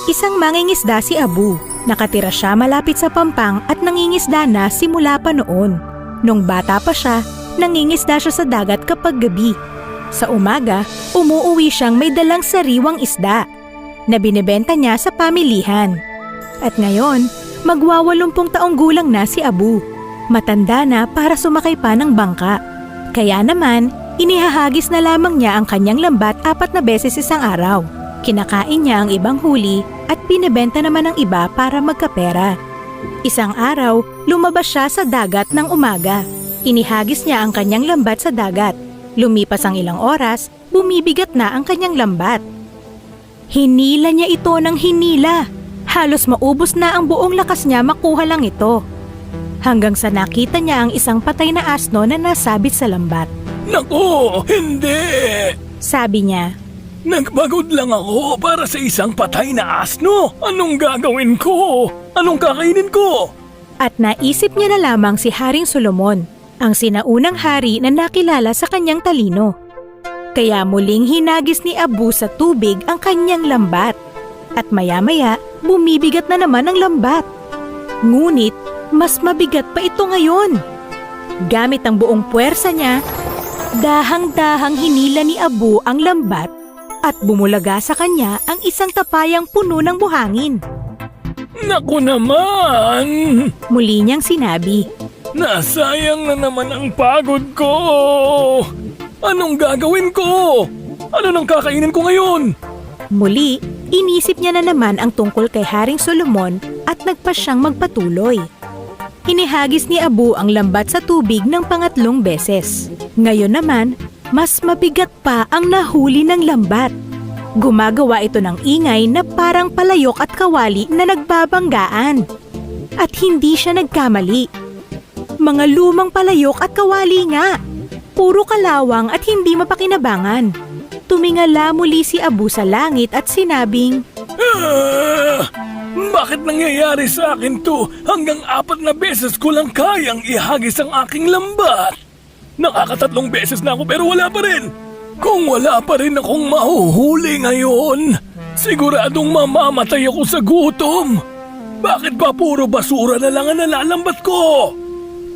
Isang mangingisda si Abu. Nakatira siya malapit sa pampang at nangingisda na simula pa noon. Nung bata pa siya, nangingisda siya sa dagat kapag gabi. Sa umaga, umuuwi siyang may dalang sariwang isda na binibenta niya sa pamilihan. At ngayon, magwa-80 taong gulang na si Abu. Matanda na para sumakay pa ng bangka. Kaya naman, inihahagis na lamang niya ang kanyang lambat 4 na beses isang araw. Kinakain niya ang ibang huli at binibenta naman ng iba para magkapera. Isang araw, lumabas siya sa dagat ng umaga. Inihagis niya ang kanyang lambat sa dagat. Lumipas ang ilang oras, bumibigat na ang kanyang lambat. Hinila niya ito ng hinila. Halos maubos na ang buong lakas niya makuha lang ito. Hanggang sa nakita niya ang isang patay na asno na nasabit sa lambat. Naku, hindi! Sabi niya, Nagpagod lang ako para sa isang patay na asno. Anong gagawin ko? Anong kakainin ko? at naisip niya na lamang si Haring Solomon, ang sinaunang hari na nakilala sa kanyang talino. Kaya muling hinagis ni Abu sa tubig ang kanyang lambat at maya-maya bumibigat na naman ang lambat. Ngunit mas mabigat pa ito ngayon. Gamit ang buong puwersa niya, dahang-dahang hinila ni Abu ang lambat at bumulaga sa kanya ang isang tapayang puno ng buhangin. Naku naman! Muli niyang sinabi, Nasayang na naman ang pagod ko! Anong gagawin ko? Ano nang kakainin ko ngayon? Muli, inisip niya na naman ang tungkol kay Haring Solomon at nagpa siyang magpatuloy. Hinihagis ni Abu ang lambat sa tubig ng 3 beses. Ngayon naman, mas mabigat pa ang nahuli ng lambat. Gumagawa ito ng ingay na parang palayok at kawali na nagbabanggaan. At hindi siya nagkamali. Mga lumang palayok at kawali nga. Puro kalawang at hindi mapakinabangan. Tumingala muli si Abu sa langit at sinabing, Bakit nangyayari sa akin to? Hanggang 4 na beses ko lang kayang ihagis ang aking lambat. Nakaka3 beses na ako pero wala pa rin. Kung wala pa rin akong mahuhuli ngayon, siguradong mamamatay ako sa gutom. Bakit ba puro basura na lang ang nalalambat ko?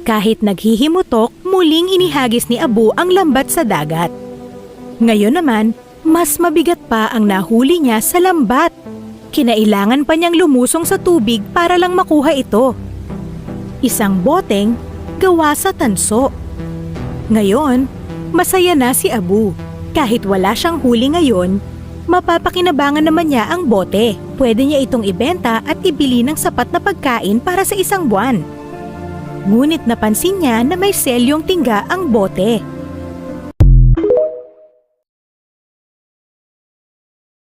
Kahit naghihimutok, muling inihagis ni Abu ang lambat sa dagat. Ngayon naman, mas mabigat pa ang nahuli niya sa lambat. Kinailangan pa niyang lumusong sa tubig para lang makuha ito. Isang boteng gawa sa tanso. Ngayon, masaya na si Abu. Kahit wala siyang huli ngayon, mapapakinabangan naman niya ang bote. Pwede niya itong ibenta at ibili ng sapat na pagkain para sa 1 buwan. Ngunit napansin niya na may selyong tingga ang bote.